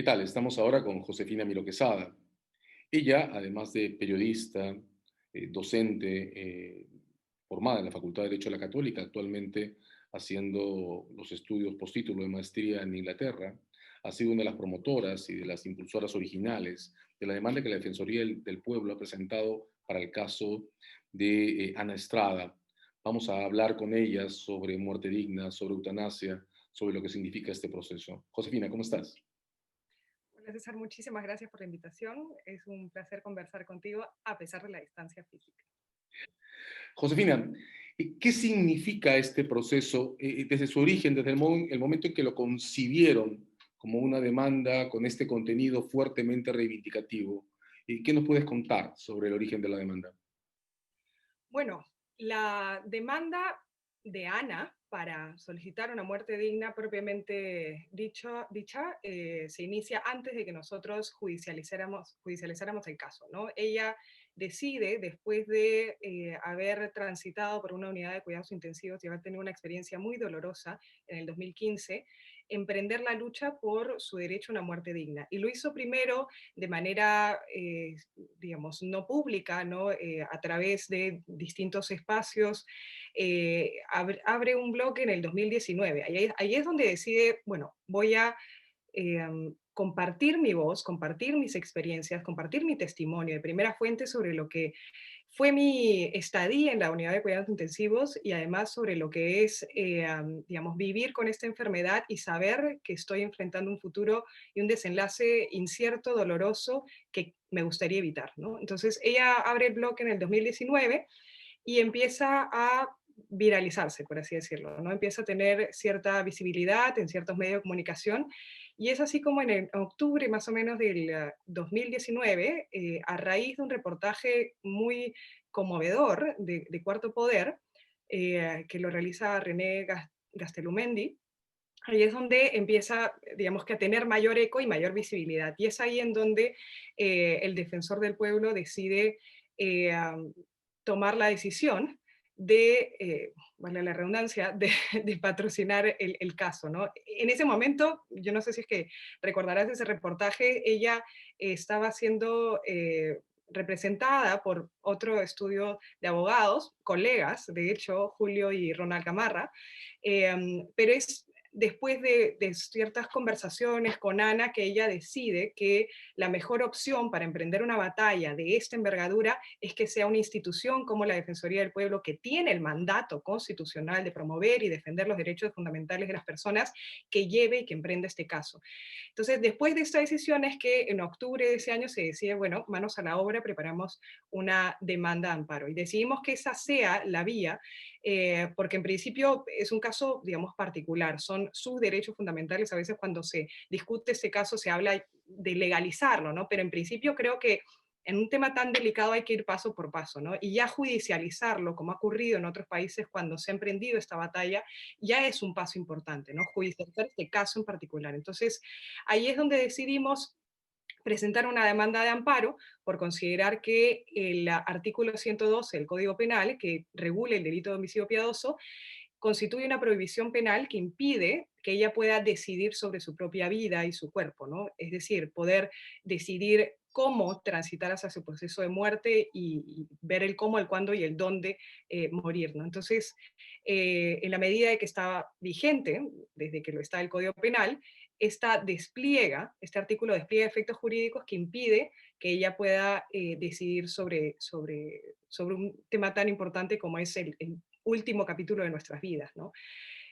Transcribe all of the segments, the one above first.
¿Qué tal? Estamos ahora con Josefina Miro Quesada. Ella, además de periodista, docente, formada en la Facultad de Derecho de la Católica, actualmente haciendo los estudios postítulo de maestría en Inglaterra, ha sido una de las promotoras y de las impulsoras originales de la demanda que la Defensoría del Pueblo ha presentado para el caso de Ana Estrada. Vamos a hablar con ella sobre muerte digna, sobre eutanasia, sobre lo que significa este proceso. Josefina, ¿cómo estás? Hola César, muchísimas gracias por la invitación. Es un placer conversar contigo a pesar de la distancia física. Josefina, ¿qué significa este proceso desde su origen, desde el momento en que lo concibieron como una demanda con este contenido fuertemente reivindicativo? ¿Qué nos puedes contar sobre el origen de la demanda? Bueno, la demanda de Ana para solicitar una muerte digna propiamente dicha se inicia antes de que nosotros judicializáramos el caso, ¿no? Ella decide, después de haber transitado por una unidad de cuidados intensivos y haber tenido una experiencia muy dolorosa en el 2015, emprender la lucha por su derecho a una muerte digna. Y lo hizo primero de manera, digamos, no pública, ¿no? A través de distintos espacios. Abre un blog en el 2019. Ahí es donde decide, bueno, voy a compartir mi voz, compartir mis experiencias, compartir mi testimonio de primera fuente sobre lo que fue mi estadía en la unidad de cuidados intensivos y además sobre lo que es, digamos, vivir con esta enfermedad y saber que estoy enfrentando un futuro y un desenlace incierto, doloroso, que me gustaría evitar, ¿no? Entonces ella abre el blog en el 2019 y empieza a viralizarse, por así decirlo, ¿no? Empieza a tener cierta visibilidad en ciertos medios de comunicación y es así como en octubre más o menos del 2019, a raíz de un reportaje muy conmovedor de Cuarto Poder, que lo realiza René Gastelumendi, ahí es donde empieza, digamos que a tener mayor eco y mayor visibilidad. Y es ahí en donde el defensor del pueblo decide tomar la decisión de, vale la redundancia, de patrocinar el caso, ¿no? En ese momento, yo no sé si es que recordarás ese reportaje, ella estaba siendo representada por otro estudio de abogados, colegas, de hecho, Julio y Ronald Gamarra, pero es después de ciertas conversaciones con Ana que ella decide que la mejor opción para emprender una batalla de esta envergadura es que sea una institución como la Defensoría del Pueblo, que tiene el mandato constitucional de promover y defender los derechos fundamentales de las personas, que lleve y que emprenda este caso. Entonces, después de esta decisión es que en octubre de ese año se decide, bueno, manos a la obra, preparamos una demanda de amparo y decidimos que esa sea la vía, porque en principio es un caso, digamos, particular, son sus derechos fundamentales. A veces cuando se discute este caso se habla de legalizarlo, ¿no? Pero en principio creo que en un tema tan delicado hay que ir paso por paso, ¿no? Y ya judicializarlo, como ha ocurrido en otros países cuando se ha emprendido esta batalla, ya es un paso importante, ¿no? Judicializar este caso en particular. Entonces, ahí es donde decidimos presentar una demanda de amparo por considerar que el artículo 112 del Código Penal, que regula el delito de homicidio piadoso, constituye una prohibición penal que impide que ella pueda decidir sobre su propia vida y su cuerpo, ¿no? Es decir, poder decidir cómo transitar hacia su proceso de muerte y ver el cómo, el cuándo y el dónde morir, ¿no? Entonces, en la medida de que está vigente, desde que lo está el Código Penal, este artículo despliega efectos jurídicos que impide que ella pueda decidir sobre un tema tan importante como es el último capítulo de nuestras vidas, ¿no?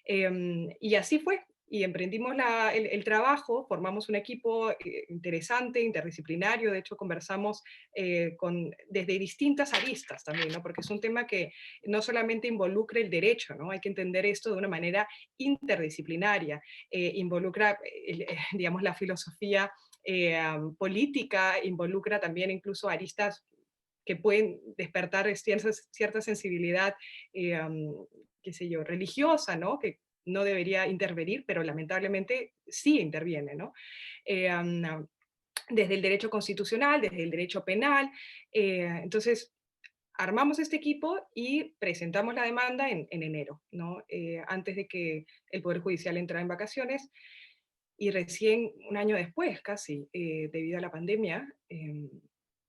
Y así fue. Y emprendimos el trabajo, formamos un equipo interesante, interdisciplinario, de hecho conversamos desde distintas aristas también, ¿no? Porque es un tema que no solamente involucra el derecho, ¿no? Hay que entender esto de una manera interdisciplinaria, involucra, digamos, la filosofía política, involucra también incluso aristas que pueden despertar cierta sensibilidad, qué sé yo, religiosa, ¿no? Que no debería intervenir, pero lamentablemente sí interviene, ¿no? Eh, um, Desde el derecho constitucional, desde el derecho penal. Entonces, armamos este equipo y presentamos la demanda en enero, ¿no? Antes de que el Poder Judicial entrara en vacaciones. y recién un año después, casi, debido a la pandemia,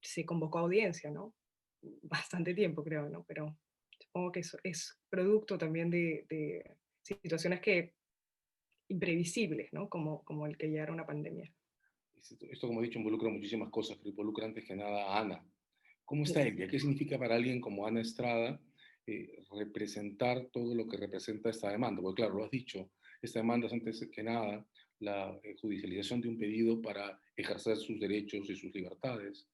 se convocó a audiencia, ¿no? Bastante tiempo, creo, ¿no? Pero supongo que eso es producto también de situaciones que imprevisibles, ¿no? Como el que ya era una pandemia. Esto, como he dicho, involucra muchísimas cosas, pero involucra antes que nada a Ana. ¿Cómo está Yes. ella? ¿Qué significa para alguien como Ana Estrada representar todo lo que representa esta demanda? Porque claro, lo has dicho, esta demanda es antes que nada la judicialización de un pedido para ejercer sus derechos y sus libertades,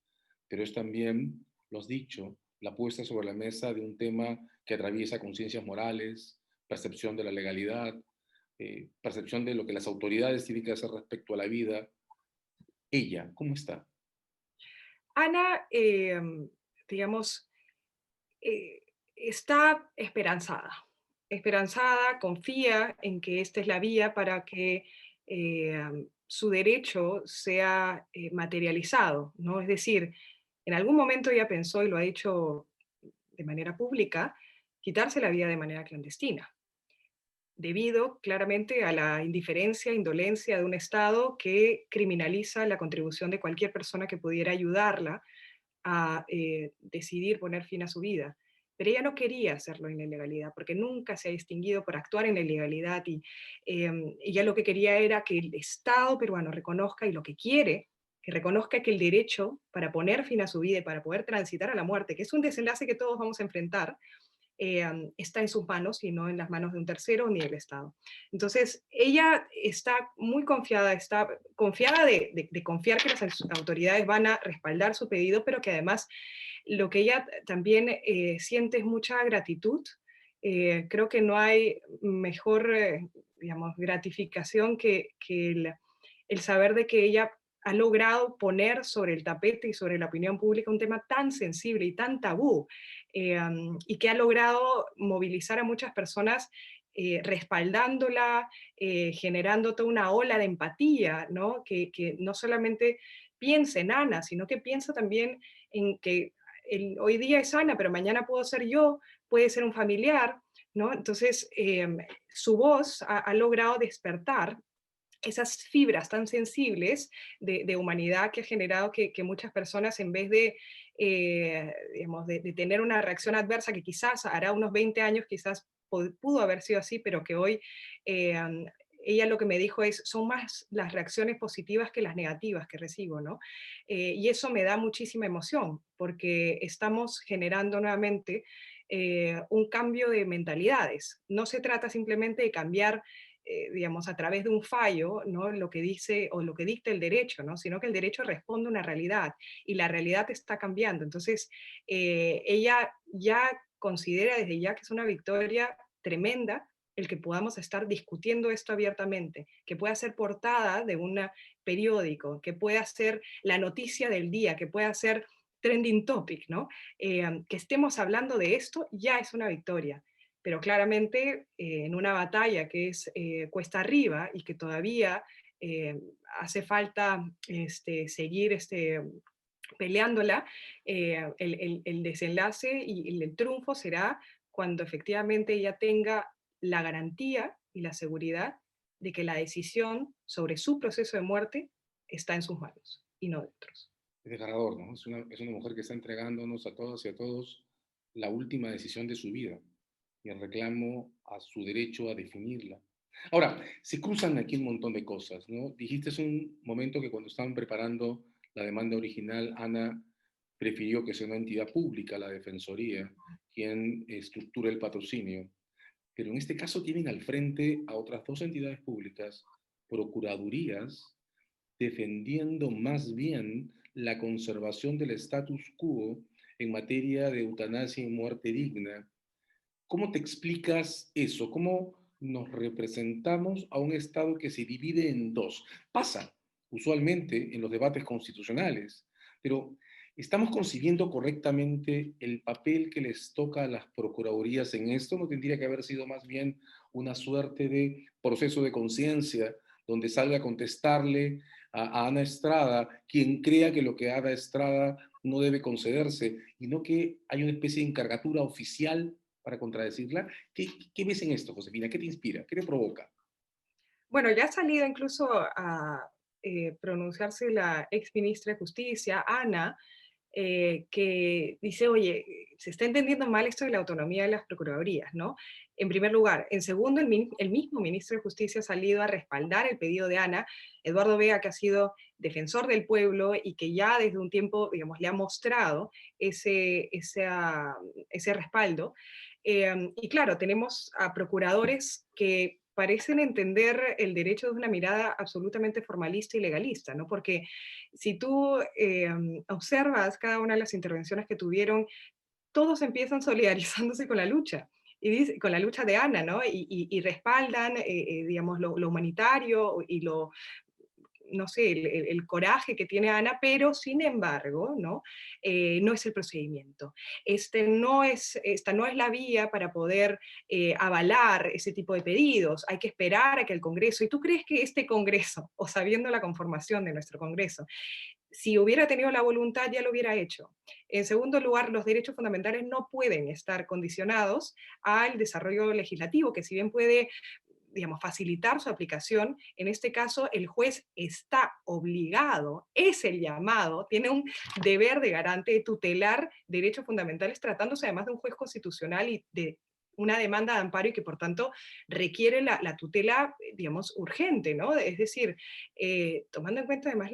pero es también, lo has dicho, la puesta sobre la mesa de un tema que atraviesa conciencias morales, percepción de la legalidad, percepción de lo que las autoridades tienen que hacer respecto a la vida. Ella, ¿cómo está? Ana, digamos, eh, está esperanzada, confía en que esta es la vía para que su derecho sea materializado, ¿no? Es decir, en algún momento ella pensó, y lo ha dicho de manera pública, quitarse la vida de manera clandestina, debido claramente a la indiferencia, indolencia de un Estado que criminaliza la contribución de cualquier persona que pudiera ayudarla a decidir poner fin a su vida. Pero ella no quería hacerlo en la ilegalidad, porque nunca se ha distinguido por actuar en la ilegalidad y ella lo que quería era que el Estado peruano reconozca, y lo que quiere, que reconozca que el derecho para poner fin a su vida y para poder transitar a la muerte, que es un desenlace que todos vamos a enfrentar, está en sus manos y no en las manos de un tercero ni del Estado. Entonces, ella está muy confiada, está confiada de confiar que las autoridades van a respaldar su pedido, pero que además lo que ella también siente es mucha gratitud. Creo que no hay mejor, digamos, gratificación que el saber de que ella ha logrado poner sobre el tapete y sobre la opinión pública un tema tan sensible y tan tabú, y que ha logrado movilizar a muchas personas respaldándola, generando toda una ola de empatía, ¿no? Que no solamente piensa en Ana, sino que piensa también en que hoy día es Ana, pero mañana puedo ser yo, puede ser un familiar, ¿no? Entonces, su voz ha logrado despertar esas fibras tan sensibles de humanidad que ha generado que muchas personas, en vez de, digamos, de tener una reacción adversa que quizás hará unos 20 años, quizás pudo haber sido así, pero que hoy eh, ella lo que me dijo es, son más las reacciones positivas que las negativas que recibo, ¿no? Y eso me da muchísima emoción, porque estamos generando nuevamente un cambio de mentalidades. No se trata simplemente de cambiar digamos, a través de un fallo, ¿no? Lo que dice o lo que dicta el derecho, ¿no? Sino que el derecho responde a una realidad y la realidad está cambiando. Entonces, ella ya considera desde ya que es una victoria tremenda el que podamos estar discutiendo esto abiertamente, que pueda ser portada de un periódico, que pueda ser la noticia del día, que pueda ser trending topic, ¿no? Que estemos hablando de esto ya es una victoria, pero claramente en una batalla que es cuesta arriba y que todavía hace falta seguir peleándola, el desenlace y el triunfo será cuando efectivamente ella tenga la garantía y la seguridad de que la decisión sobre su proceso de muerte está en sus manos y no de otros. Es desgarrador, ¿no? Es una mujer que está entregándonos a todas y a todos la última decisión de su vida y el reclamo a su derecho a definirla. Ahora, se cruzan aquí un montón de cosas, ¿no? Dijiste hace un momento que cuando estaban preparando la demanda original, Ana prefirió que sea una entidad pública, la Defensoría, quien estructure el patrocinio. Pero en este caso tienen al frente a otras dos entidades públicas, procuradurías, defendiendo más bien la conservación del status quo en materia de eutanasia y muerte digna. ¿Cómo te explicas eso? ¿Cómo nos representamos a un Estado que se divide en dos? Pasa usualmente en los debates constitucionales, pero ¿estamos concibiendo correctamente el papel que les toca a las procuradurías en esto? ¿No tendría que haber sido más bien una suerte de proceso de conciencia donde salga a contestarle a Ana Estrada quien crea que lo que Ana Estrada no debe concederse y no que hay una especie de encargatura oficial para contradecirla? ¿Qué ves en esto, Josefina? ¿Qué te inspira? ¿Qué te provoca? Bueno, ya ha salido incluso a pronunciarse la ex ministra de Justicia, Ana, que dice, oye, se está entendiendo mal esto de la autonomía de las procuradurías, ¿no? En primer lugar. En segundo, el mismo ministro de Justicia ha salido a respaldar el pedido de Ana, Eduardo Vega, que ha sido defensor del pueblo y que ya desde un tiempo, digamos, le ha mostrado ese respaldo. Y claro, tenemos a procuradores que parecen entender el derecho de una mirada absolutamente formalista y legalista, ¿no? Porque si tú observas cada una de las intervenciones que tuvieron, todos empiezan solidarizándose con la lucha. Con la lucha de Ana, ¿no? Y respaldan, digamos, lo humanitario y lo, no sé, el coraje que tiene Ana, pero sin embargo, ¿no? No es el procedimiento. Esta no es la vía para poder avalar ese tipo de pedidos. Hay que esperar a que el Congreso, ¿y tú crees que este Congreso, o sabiendo la conformación de nuestro Congreso, si hubiera tenido la voluntad ya lo hubiera hecho? En segundo lugar, los derechos fundamentales no pueden estar condicionados al desarrollo legislativo, que si bien puede, digamos, facilitar su aplicación, en este caso el juez está obligado, es el llamado, tiene un deber de garante de tutelar derechos fundamentales, tratándose además de un juez constitucional y de una demanda de amparo y que por tanto requiere la tutela, digamos, urgente, ¿no? Es decir, tomando en cuenta además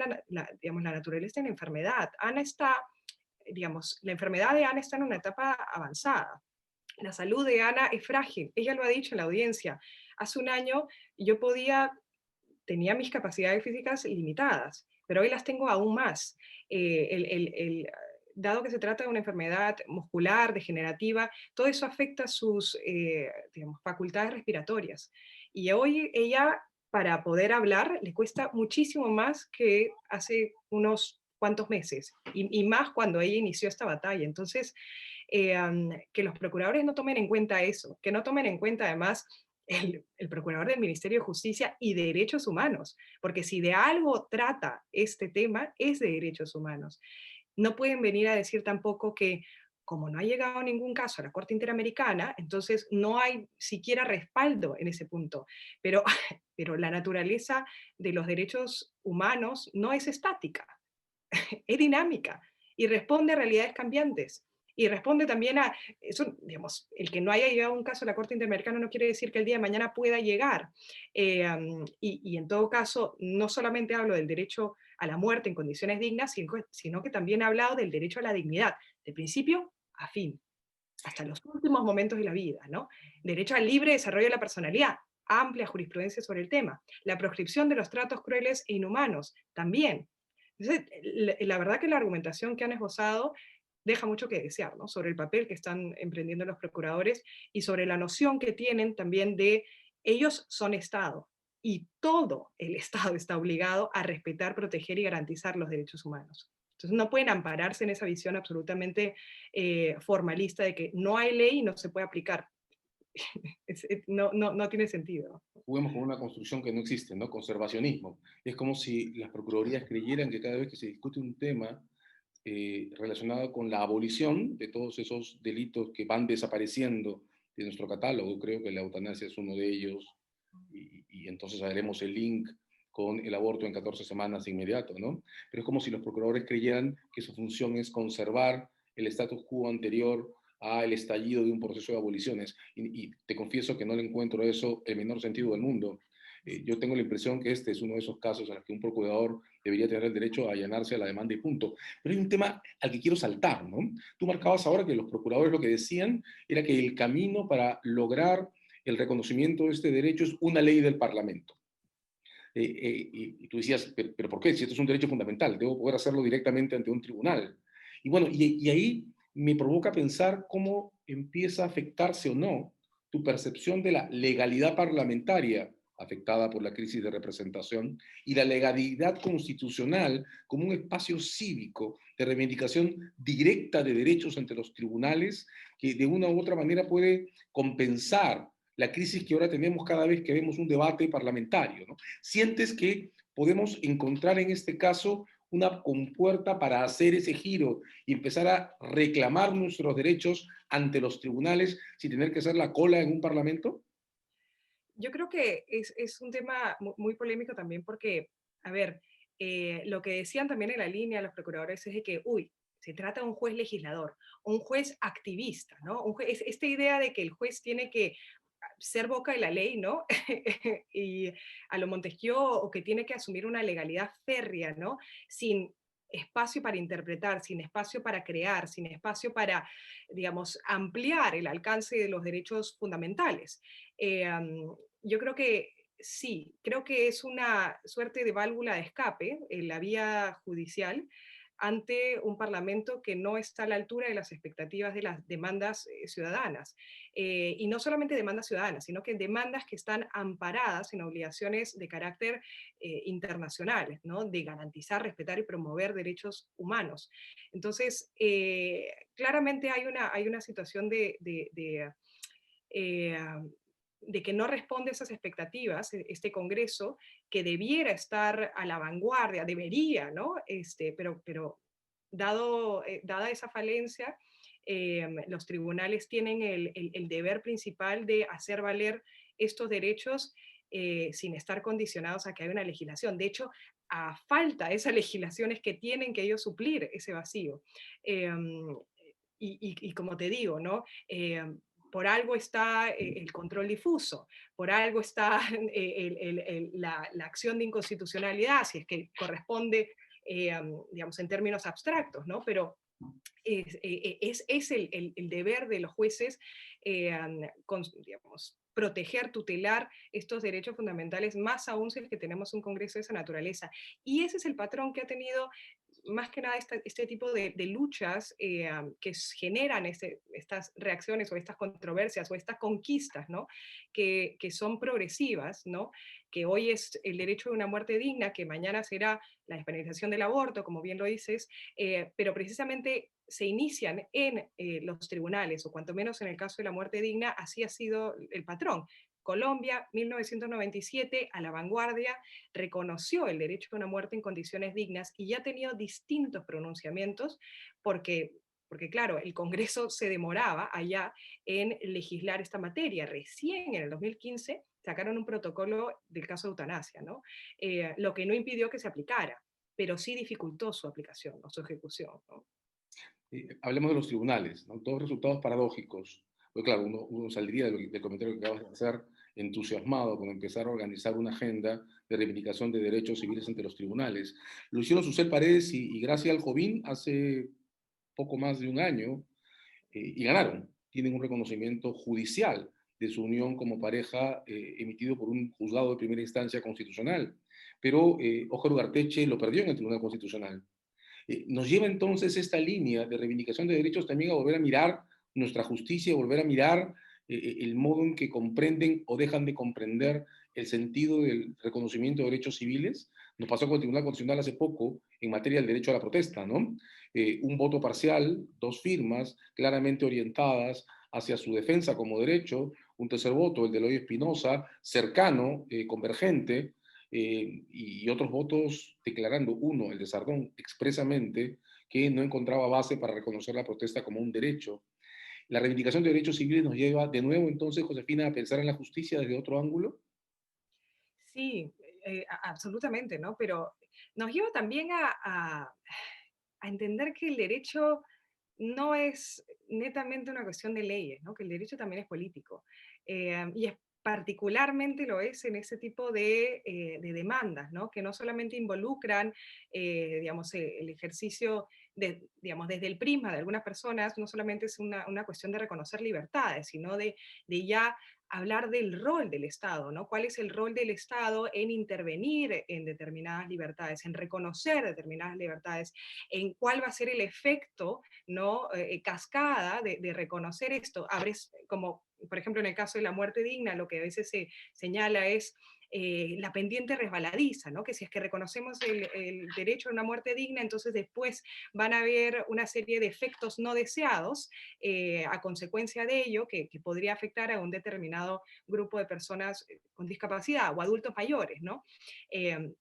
digamos, la naturaleza de la enfermedad. Ana está, digamos, la enfermedad de Ana está en una etapa avanzada. La salud de Ana es frágil, ella lo ha dicho en la audiencia. Hace un año yo tenía mis capacidades físicas limitadas, pero hoy las tengo aún más. Dado que se trata de una enfermedad muscular, degenerativa, todo eso afecta sus, digamos, facultades respiratorias. Y hoy ella, para poder hablar, le cuesta muchísimo más que hace unos cuantos meses, y más cuando ella inició esta batalla. Entonces, que los procuradores no tomen en cuenta eso, que no tomen en cuenta además el procurador del Ministerio de Justicia y de Derechos Humanos, porque si de algo trata este tema es de derechos humanos. No pueden venir a decir tampoco que como no ha llegado ningún caso a la Corte Interamericana, entonces no hay siquiera respaldo en ese punto. Pero, pero la naturaleza de los derechos humanos no es estática, es dinámica y responde a realidades cambiantes. Y responde también a eso, digamos, el que no haya llegado un caso a la Corte Interamericana no quiere decir que el día de mañana pueda llegar. Y en todo caso, no solamente hablo del derecho a la muerte en condiciones dignas, sino que también he hablado del derecho a la dignidad, de principio a fin, hasta los últimos momentos de la vida, ¿no? Derecho al libre desarrollo de la personalidad, amplia jurisprudencia sobre el tema. La proscripción de los tratos crueles e inhumanos, también. Entonces, la verdad que la argumentación que han esbozado deja mucho que desear, ¿no? Sobre el papel que están emprendiendo los procuradores y sobre la noción que tienen también de ellos son Estado y todo el Estado está obligado a respetar, proteger y garantizar los derechos humanos. Entonces no pueden ampararse en esa visión absolutamente formalista de que no hay ley y no se puede aplicar. No tiene sentido. Juguemos con una construcción que no existe, ¿no? Conservacionismo. Es como si las procuradurías creyeran que cada vez que se discute un tema relacionado con la abolición de todos esos delitos que van desapareciendo de nuestro catálogo, creo que la eutanasia es uno de ellos, y entonces haremos el link con el aborto en 14 semanas de inmediato, ¿no? Pero es como si los procuradores creyeran que su función es conservar el status quo anterior al estallido de un proceso de aboliciones. Y te confieso que no le encuentro eso el menor sentido del mundo. Yo tengo la impresión que este es uno de esos casos en los que un procurador debería tener el derecho a allanarse a la demanda y punto. Pero hay un tema al que quiero saltar, ¿no? Tú marcabas ahora que los procuradores lo que decían era que el camino para lograr el reconocimiento de este derecho es una ley del Parlamento. Y tú decías, pero ¿por qué? Si esto es un derecho fundamental, debo poder hacerlo directamente ante un tribunal. Y bueno, y ahí me provoca pensar cómo empieza a afectarse o no tu percepción de la legalidad parlamentaria afectada por la crisis de representación y la legalidad constitucional como un espacio cívico de reivindicación directa de derechos ante los tribunales que de una u otra manera puede compensar la crisis que ahora tenemos cada vez que vemos un debate parlamentario, ¿no? ¿Sientes que podemos encontrar en este caso una compuerta para hacer ese giro y empezar a reclamar nuestros derechos ante los tribunales sin tener que hacer la cola en un parlamento? Yo creo que es un tema muy polémico también porque, a ver, lo que decían también en la línea los procuradores es de que, uy, se trata de un juez legislador, un juez activista, ¿no? Esta idea de que el juez tiene que ser boca de la ley, ¿no? Y a lo Montesquieu, o que tiene que asumir una legalidad férrea, ¿no? Sin espacio para interpretar, sin espacio para crear, sin espacio para, digamos, ampliar el alcance de los derechos fundamentales. Yo creo que sí, creo que es una suerte de válvula de escape en la vía judicial ante un Parlamento que no está a la altura de las expectativas de las demandas ciudadanas. Y no solamente demandas ciudadanas, sino que demandas que están amparadas en obligaciones de carácter internacional, ¿no? De garantizar, respetar y promover derechos humanos. Entonces, claramente hay una situación eh, de que no responde a esas expectativas, este Congreso, que debiera estar a la vanguardia, debería, ¿no? Pero dada esa falencia, los tribunales tienen el deber principal de hacer valer estos derechos sin estar condicionados a que haya una legislación. De hecho, a falta de esas legislaciones que tienen que ellos suplir ese vacío. Eh, y como te digo, ¿no? Por algo está el control difuso, por algo está la acción de inconstitucionalidad, si es que corresponde, digamos, en términos abstractos, ¿no? Pero es el deber de los jueces, digamos, proteger, tutelar estos derechos fundamentales, más aún si es que tenemos un Congreso de esa naturaleza. Y ese es el patrón que ha tenido más que nada este tipo de luchas que generan estas reacciones o estas controversias o estas conquistas, ¿no? Que son progresivas, ¿no? Que hoy es el derecho de una muerte digna, que mañana será la despenalización del aborto, como bien lo dices, pero precisamente se inician en los tribunales, o cuanto menos en el caso de la muerte digna, así ha sido el patrón. Colombia, 1997, a la vanguardia, reconoció el derecho a una muerte en condiciones dignas y ya ha tenido distintos pronunciamientos porque claro, el Congreso se demoraba allá en legislar esta materia. Recién en el 2015 sacaron un protocolo del caso de eutanasia, ¿no? Lo que no impidió que se aplicara, pero sí dificultó su aplicación o su ejecución, ¿no? Hablemos de los tribunales, ¿no? Todos resultados paradójicos. Pues claro, uno saldría del comentario que acabas de hacer entusiasmado con empezar a organizar una agenda de reivindicación de derechos civiles ante los tribunales. Lo hicieron Susel Paredes y Gracia Aljovín hace poco más de un año y ganaron. Tienen un reconocimiento judicial de su unión como pareja emitido por un juzgado de primera instancia constitucional. Pero Óscar Ugarteche lo perdió en el Tribunal Constitucional. Nos lleva entonces esta línea de reivindicación de derechos también a volver a mirar nuestra justicia, a volver a mirar el modo en que comprenden o dejan de comprender el sentido del reconocimiento de derechos civiles. Nos pasó con el Tribunal Constitucional hace poco en materia del derecho a la protesta, ¿no? Un voto parcial, dos firmas claramente orientadas hacia su defensa como derecho, un tercer voto, el de Eloy Espinosa, cercano, convergente, y otros votos declarando, uno, el de Sardón, expresamente que no encontraba base para reconocer la protesta como un derecho. La reivindicación de derechos civiles nos lleva de nuevo entonces, Josefina, a pensar en la justicia desde otro ángulo. Sí, absolutamente, ¿no? Pero nos lleva también a entender que el derecho no es netamente una cuestión de leyes, ¿no? Que el derecho también es político. Y es, particularmente lo es en ese tipo de demandas, ¿no? Que no solamente involucran, digamos, el ejercicio, digamos, desde el prisma de algunas personas, no solamente es una cuestión de reconocer libertades, sino de ya hablar del rol del Estado, ¿no? ¿Cuál es el rol del Estado en intervenir en determinadas libertades, en reconocer determinadas libertades, en cuál va a ser el efecto, ¿no? Cascada de reconocer esto? Abres, como por ejemplo en el caso de la muerte digna, lo que a veces se señala es la pendiente resbaladiza, ¿no? Que si es que reconocemos el derecho a una muerte digna, entonces después van a haber una serie de efectos no deseados a consecuencia de ello que podría afectar a un determinado grupo de personas con discapacidad o adultos mayores, ¿no? Eh,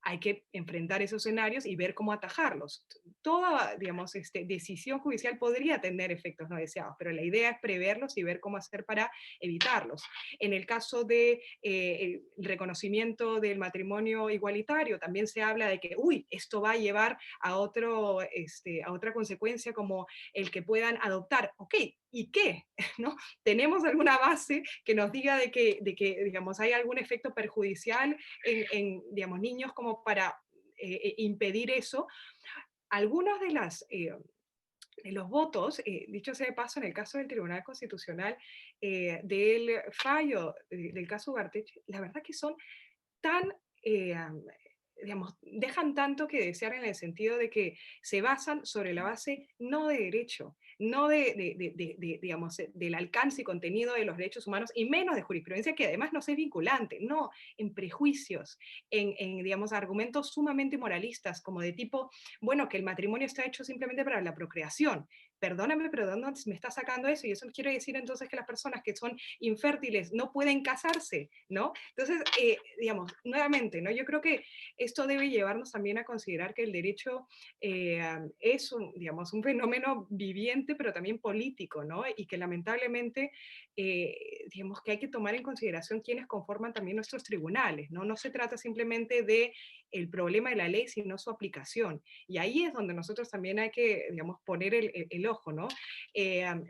hay que enfrentar esos escenarios y ver cómo atajarlos. Toda, digamos, decisión judicial podría tener efectos no deseados, pero la idea es preverlos y ver cómo hacer para evitarlos. En el caso de el reconocimiento del matrimonio igualitario, también se habla de que, uy, esto va a llevar a, a otra consecuencia como el que puedan adoptar. Ok, ¿y qué? ¿No? ¿Tenemos alguna base que nos diga de que digamos, hay algún efecto perjudicial digamos, niños como para impedir eso? Algunos de los votos, dicho sea de paso, en el caso del Tribunal Constitucional, del fallo del caso Ugarte, la verdad que son tan, digamos, dejan tanto que desear en el sentido de que se basan sobre la base no de derecho, no digamos, del alcance y contenido de los derechos humanos, y menos de jurisprudencia que además no es vinculante, no, en prejuicios, digamos, argumentos sumamente moralistas, como de tipo, bueno, que el matrimonio está hecho simplemente para la procreación. Perdóname, pero ¿de dónde me está sacando eso? Y eso quiere decir entonces que las personas que son infértiles no pueden casarse, ¿no? Entonces, digamos, nuevamente, ¿no? Yo creo que esto debe llevarnos también a considerar que el derecho es un, digamos, un fenómeno viviente, pero también político, ¿no? Y que lamentablemente, digamos, que hay que tomar en consideración quienes conforman también nuestros tribunales, ¿no? No se trata simplemente de el problema de la ley, sino su aplicación. Y ahí es donde nosotros también hay que, digamos, poner el ojo, ¿no?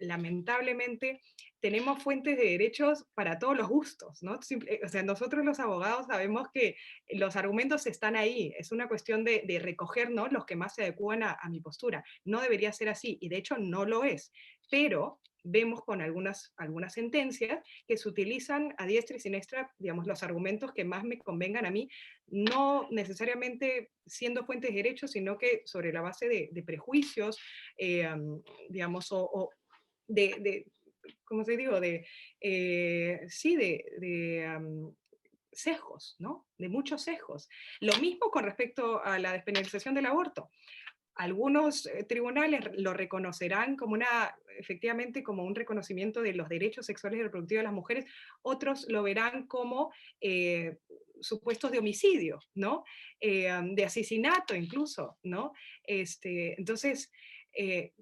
Lamentablemente, tenemos fuentes de derechos para todos los gustos, ¿no? O sea, nosotros los abogados sabemos que los argumentos están ahí, es una cuestión de recoger, ¿no?, los que más se adecúan a mi postura. No debería ser así, y de hecho no lo es, pero vemos con algunas sentencias que se utilizan a diestra y siniestra, digamos, los argumentos que más me convengan a mí, no necesariamente siendo fuentes de derechos, sino que sobre la base de prejuicios, digamos, o de ¿cómo se digo? Sí, sesgos, ¿no? De muchos sesgos. Lo mismo con respecto a la despenalización del aborto. Algunos tribunales lo reconocerán como efectivamente como un reconocimiento de los derechos sexuales y reproductivos de las mujeres, otros lo verán como supuestos de homicidio, ¿no? De asesinato incluso, ¿no? Entonces,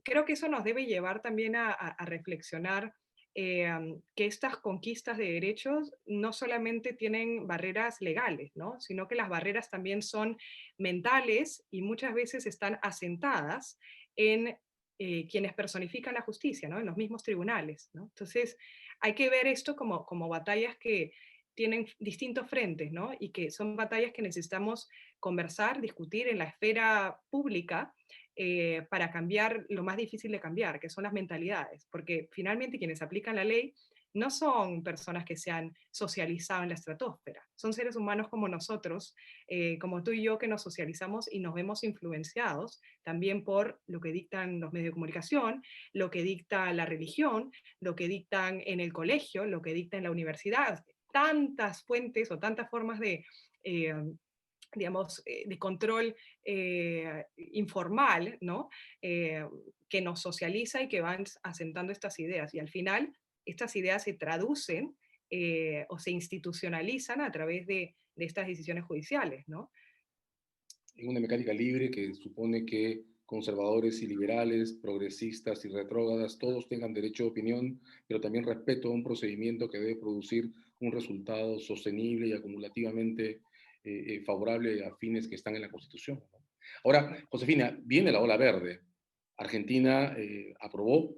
creo que eso nos debe llevar también a reflexionar que estas conquistas de derechos no solamente tienen barreras legales, ¿no? Sino que las barreras también son mentales y muchas veces están asentadas en quienes personifican la justicia, ¿no? En los mismos tribunales, ¿no? Entonces, hay que ver esto como batallas que tienen distintos frentes, ¿no? Y que son batallas que necesitamos conversar, discutir en la esfera pública para cambiar lo más difícil de cambiar, que son las mentalidades, porque finalmente quienes aplican la ley no son personas que se han socializado en la estratosfera, son seres humanos como nosotros, como tú y yo, que nos socializamos y nos vemos influenciados también por lo que dictan los medios de comunicación, lo que dicta la religión, lo que dictan en el colegio, lo que dicta en la universidad, tantas fuentes o tantas formas eh, digamos, de control informal, ¿no? Que nos socializa y que van asentando estas ideas. Y al final, estas ideas se traducen o se institucionalizan a través de estas decisiones judiciales, ¿no? En una mecánica libre que supone que conservadores y liberales, progresistas y retrógradas, todos tengan derecho de opinión, pero también respeto a un procedimiento que debe producir un resultado sostenible y acumulativamente favorable a fines que están en la Constitución, ¿no? Ahora, Josefina, viene la ola verde. Argentina aprobó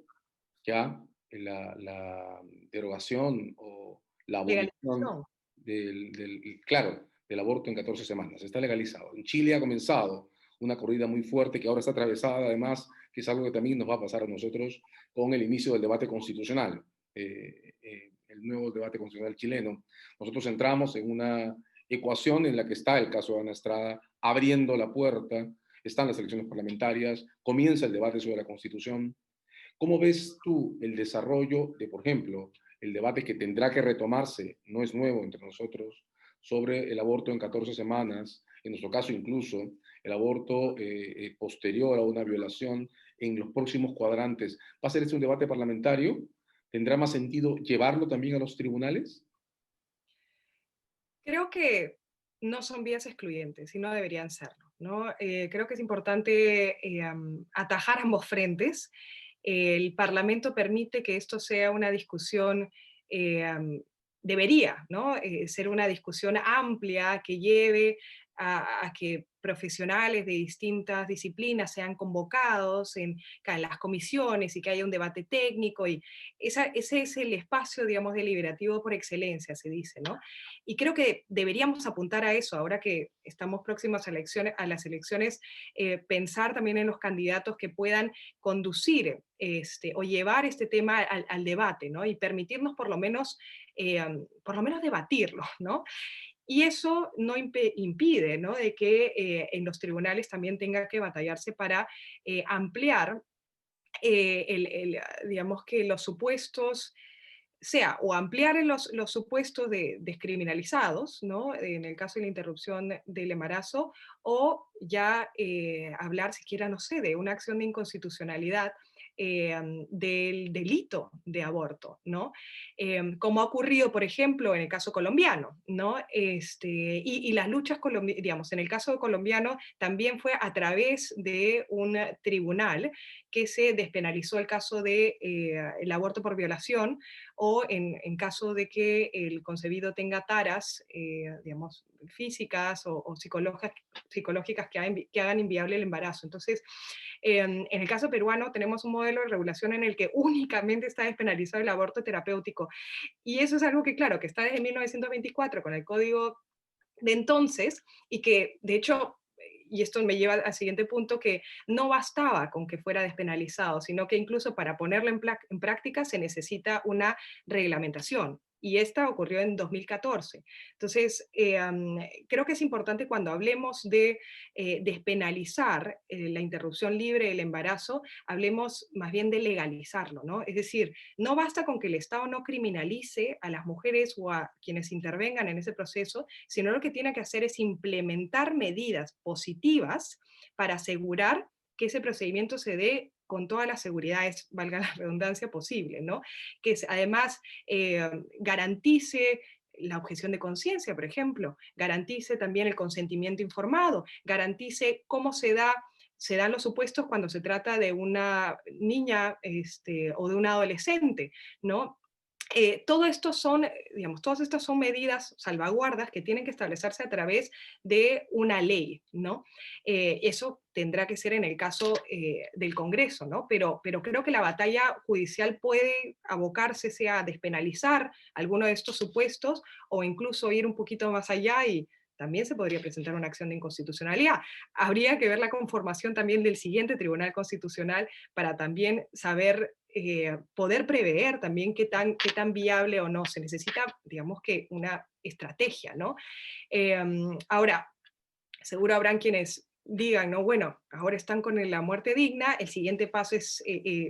ya la derogación o la abolición Legalización. claro, del aborto en 14 semanas. Está legalizado. En Chile ha comenzado una corrida muy fuerte que ahora está atravesada, además, que es algo que también nos va a pasar a nosotros con el inicio del debate constitucional, el nuevo debate constitucional chileno. Nosotros entramos en una ecuación en la que está el caso de Ana Estrada abriendo la puerta, están las elecciones parlamentarias, comienza el debate sobre la Constitución. ¿Cómo ves tú el desarrollo de, por ejemplo, el debate que tendrá que retomarse, no es nuevo entre nosotros, sobre el aborto en 14 semanas, en nuestro caso incluso, el aborto posterior a una violación en los próximos cuadrantes? ¿Va a ser este un debate parlamentario? ¿Tendrá más sentido llevarlo también a los tribunales? Creo que no son vías excluyentes y no deberían serlo, ¿no? Creo que es importante atajar ambos frentes. El Parlamento permite que esto sea una discusión, debería, ¿no? Ser una discusión amplia que lleve a que profesionales de distintas disciplinas sean convocados en las comisiones y que haya un debate técnico y ese es el espacio, digamos, deliberativo por excelencia, se dice, ¿no? Y creo que deberíamos apuntar a eso, ahora que estamos próximos a las elecciones, pensar también en los candidatos que puedan conducir o llevar este tema al debate, ¿no? Y permitirnos por lo menos debatirlo, ¿no? Y eso no impide, ¿no? De que en los tribunales también tenga que batallarse para ampliar, digamos que los supuestos, sea o ampliar en los supuestos de descriminalizados, ¿no? En el caso de la interrupción del embarazo, o ya hablar siquiera, no sé, de una acción de inconstitucionalidad del delito de aborto, ¿no? Como ha ocurrido, por ejemplo, en el caso colombiano, ¿no? Y las luchas, digamos, en el caso colombiano también fue a través de un tribunal que se despenalizó el caso de el aborto por violación, o en caso de que el concebido tenga taras, digamos, físicas o psicológicas que hagan inviable el embarazo. Entonces, en el caso peruano tenemos un modelo de regulación en el que únicamente está despenalizado el aborto terapéutico. Y eso es algo que, claro, que está desde 1924 con el código de entonces, y que de hecho, y esto me lleva al siguiente punto, que no bastaba con que fuera despenalizado, sino que incluso para ponerlo en práctica se necesita una reglamentación. Y esta ocurrió en 2014. Entonces, creo que es importante cuando hablemos de despenalizar la interrupción libre del embarazo, hablemos más bien de legalizarlo, ¿no? Es decir, no basta con que el Estado no criminalice a las mujeres o a quienes intervengan en ese proceso, sino lo que tiene que hacer es implementar medidas positivas para asegurar que ese procedimiento se dé con todas las seguridades, valga la redundancia, posible, ¿no? Que además garantice la objeción de conciencia, por ejemplo, garantice también el consentimiento informado, garantice cómo se dan los supuestos cuando se trata de una niña o de un adolescente, ¿no? Todo esto son, digamos, todas estas son medidas, salvaguardas que tienen que establecerse a través de una ley, ¿no? Eso tendrá que ser en el caso del Congreso, ¿no? Pero creo que la batalla judicial puede abocarse sea a despenalizar alguno de estos supuestos o incluso ir un poquito más allá y también se podría presentar una acción de inconstitucionalidad. Habría que ver la conformación también del siguiente Tribunal Constitucional para también saber, poder prever también qué tan viable o no. Se necesita, digamos que, una estrategia, ¿no? Ahora, seguro habrán quienes digan, no, bueno, ahora están con la muerte digna, el siguiente paso es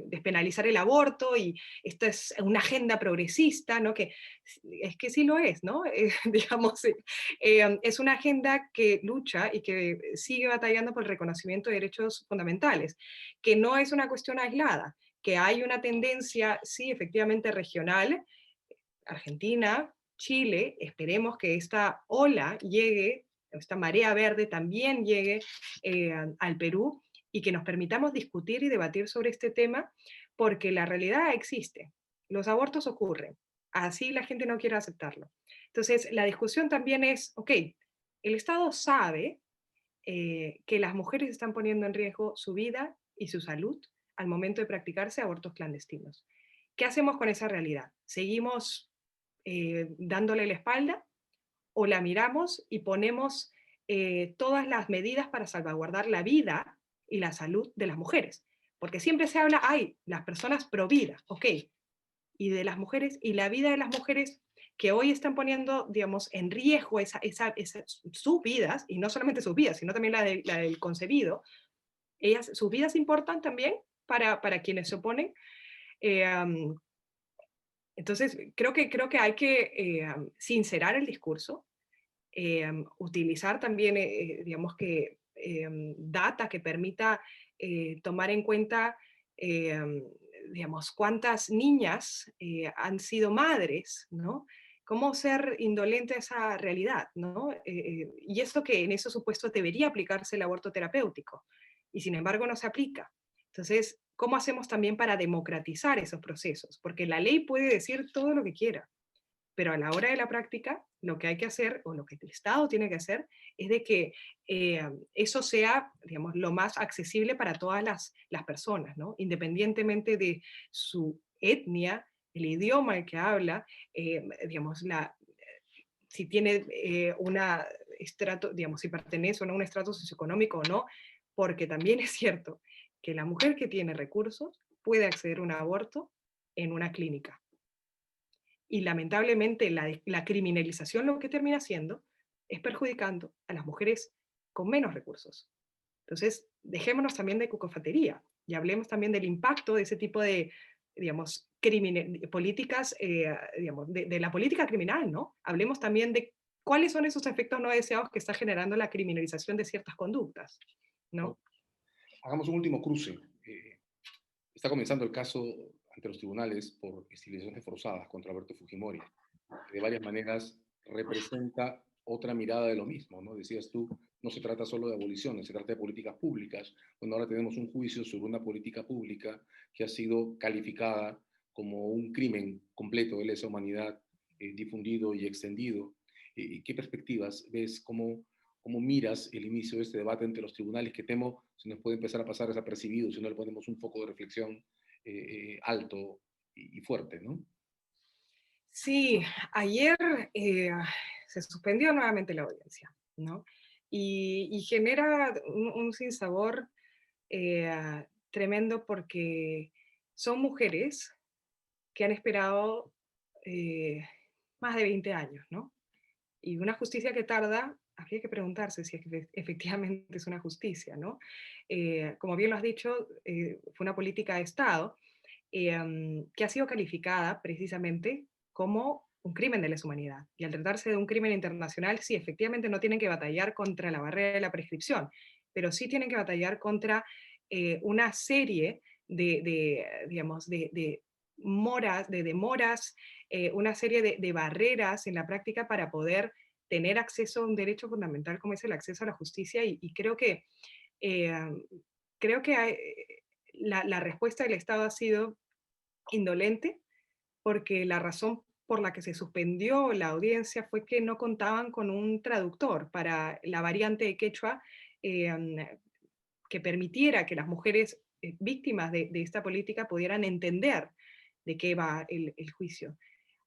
despenalizar el aborto y esta es una agenda progresista, ¿no? Que es que sí lo es, ¿no? Digamos, es una agenda que lucha y que sigue batallando por el reconocimiento de derechos fundamentales, que no es una cuestión aislada, que hay una tendencia, sí, efectivamente regional, Argentina, Chile, esperemos que esta ola llegue, esta marea verde también llegue al Perú y que nos permitamos discutir y debatir sobre este tema, porque la realidad existe. Los abortos ocurren, así la gente no quiere aceptarlo. Entonces, la discusión también es, ok, el Estado sabe que las mujeres están poniendo en riesgo su vida y su salud al momento de practicarse abortos clandestinos. ¿Qué hacemos con esa realidad? ¿Seguimos dándole la espalda o la miramos y ponemos todas las medidas para salvaguardar la vida y la salud de las mujeres? Porque siempre se habla, hay las personas pro vida, ok, y de las mujeres y la vida de las mujeres que hoy están poniendo, digamos, en riesgo sus vidas, y no solamente sus vidas, sino también la del concebido, sus vidas importan también para quienes se oponen. Eh, um, entonces, creo que hay que sincerar el discurso, utilizar también, digamos que, data que permita tomar en cuenta, digamos, cuántas niñas han sido madres, ¿no? ¿Cómo ser indolente a esa realidad, ¿no? Y esto que en esos supuestos debería aplicarse el aborto terapéutico, y sin embargo no se aplica. Entonces, ¿cómo hacemos también para democratizar esos procesos? Porque la ley puede decir todo lo que quiera, pero a la hora de la práctica, lo que hay que hacer, o lo que el Estado tiene que hacer, es de que eso sea, digamos, lo más accesible para todas las personas, ¿no? Independientemente de su etnia, el idioma el que habla, digamos, si tiene una estrato, digamos, si pertenece o no a un estrato socioeconómico o no, porque también es cierto que la mujer que tiene recursos puede acceder a un aborto en una clínica. Y lamentablemente la criminalización lo que termina haciendo es perjudicando a las mujeres con menos recursos. Entonces, dejémonos también de cucofatería y hablemos también del impacto de ese tipo de, digamos, políticas, digamos, de la política criminal, ¿no? Hablemos también de cuáles son esos efectos no deseados que está generando la criminalización de ciertas conductas, ¿no? ¿no? Hagamos un último cruce. Está comenzando el caso ante los tribunales por estilizaciones forzadas contra Alberto Fujimori, que de varias maneras representa otra mirada de lo mismo, ¿no? Decías tú, no se trata solo de aboliciones, se trata de políticas públicas. Bueno, ahora tenemos un juicio sobre una política pública que ha sido calificada como un crimen completo de lesa humanidad, difundido y extendido. ¿Qué perspectivas ves? ¿Cómo miras el inicio de este debate entre los tribunales que temo se nos puede empezar a pasar desapercibido si no le ponemos un foco de reflexión alto y fuerte, ¿no? Sí, ayer se suspendió nuevamente la audiencia, ¿no? Y genera un sinsabor tremendo porque son mujeres que han esperado eh, más de 20 años, ¿no? Y una justicia que tarda, habría que preguntarse si es que efectivamente es una justicia, ¿no? Como bien lo has dicho, fue una política de Estado que ha sido calificada precisamente como un crimen de lesa humanidad. Y al tratarse de un crimen internacional, sí, efectivamente no tienen que batallar contra la barrera de la prescripción, pero sí tienen que batallar contra una serie digamos, de moras, de demoras, una serie de barreras en la práctica para poder tener acceso a un derecho fundamental como es el acceso a la justicia y eh, creo que la respuesta del Estado ha sido indolente, porque la razón por la que se suspendió la audiencia fue que no contaban con un traductor para la variante de quechua eh, que permitiera que las mujeres víctimas de esta política pudieran entender de qué va el juicio.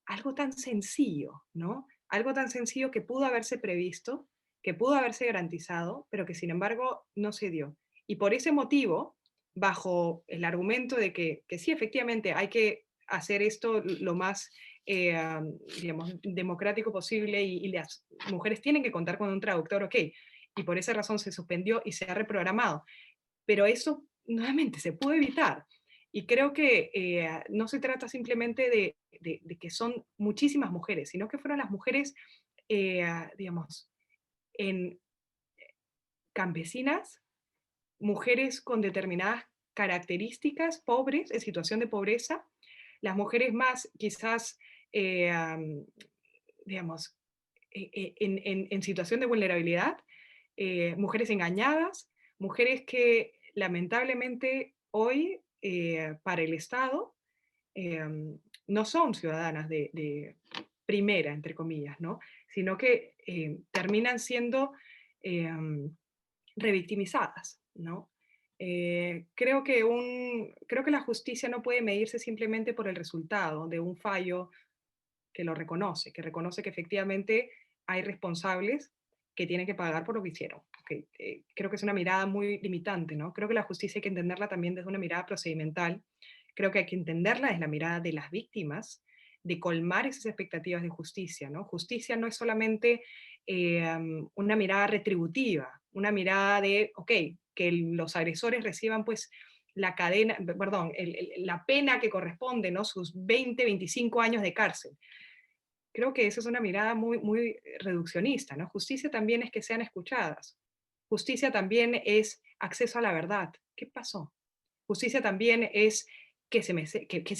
Algo tan sencillo, ¿no? Algo tan sencillo que pudo haberse previsto, que pudo haberse garantizado, pero que sin embargo no se dio. Y por ese motivo, bajo el argumento de que sí, efectivamente, hay que hacer esto lo más, digamos, democrático posible y las mujeres tienen que contar con un traductor, ok, y por esa razón se suspendió y se ha reprogramado. Pero eso nuevamente se pudo evitar. Y creo que no se trata simplemente de que son muchísimas mujeres, sino que fueron las mujeres, digamos, en campesinas, mujeres con determinadas características, pobres, en situación de pobreza, las mujeres más quizás, digamos, en situación de vulnerabilidad, mujeres engañadas, mujeres que lamentablemente hoy para el Estado eh, no son ciudadanas de primera, entre comillas, ¿no? Sino que terminan siendo eh, revictimizadas, ¿no? Creo que la justicia no puede medirse simplemente por el resultado de un fallo que reconoce que efectivamente hay responsables que tienen que pagar por lo que hicieron. Okay. Creo que es una mirada muy limitante, ¿no? Creo que la justicia hay que entenderla también desde una mirada procedimental. Creo que hay que entenderla desde la mirada de las víctimas, de colmar esas expectativas de justicia, ¿no? Justicia no es solamente una mirada retributiva, una mirada de, ok, que los agresores reciban pues la cadena, perdón, la pena que corresponde, ¿no? Sus 20, 25 años de cárcel. Creo que esa es una mirada muy reduccionista, ¿no? Justicia también es que sean escuchadas. Justicia también es acceso a la verdad. ¿Qué pasó? Justicia también es que se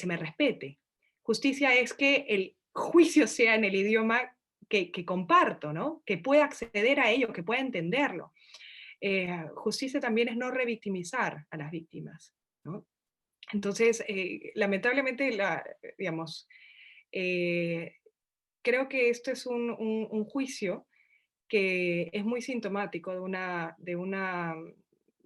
me respete. Justicia es que juicio sea en el idioma que comparto, ¿no? Que pueda acceder a ello, que pueda entenderlo. Justicia también es no revictimizar a las víctimas, ¿no? Entonces, lamentablemente, digamos, eh, creo que esto es un juicio que es muy sintomático de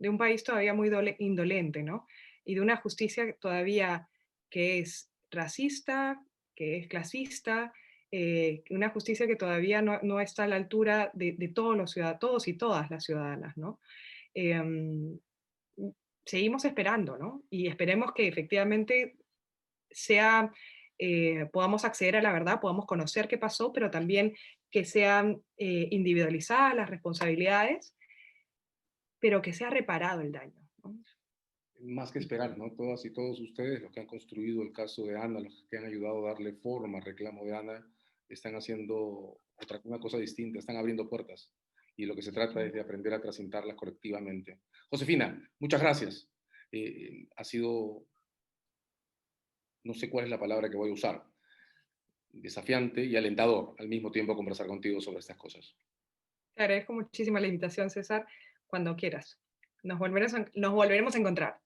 un país todavía muy indolente, ¿no? Y de una justicia todavía que es racista, que es clasista, una justicia que todavía no está a la altura de todos los ciudadanos, todos y todas las ciudadanas, ¿no? Em, Seguimos esperando, ¿no? Y esperemos que efectivamente sea, podamos acceder a la verdad, podamos conocer qué pasó, pero también que sean individualizadas las responsabilidades, pero que sea reparado el daño, ¿no? Más que esperar, ¿no? Todas y todos ustedes, los que han construido el caso de Ana, los que han ayudado a darle forma al reclamo de Ana, están haciendo una cosa distinta, están abriendo puertas. Y lo que se trata es de aprender a transitarlas colectivamente. Josefina, muchas gracias. Ha sido, no sé cuál es la palabra que voy a usar, desafiante y alentador al mismo tiempo conversar contigo sobre estas cosas. Te agradezco muchísimo la invitación, César, cuando quieras. Nos volveremos a encontrar.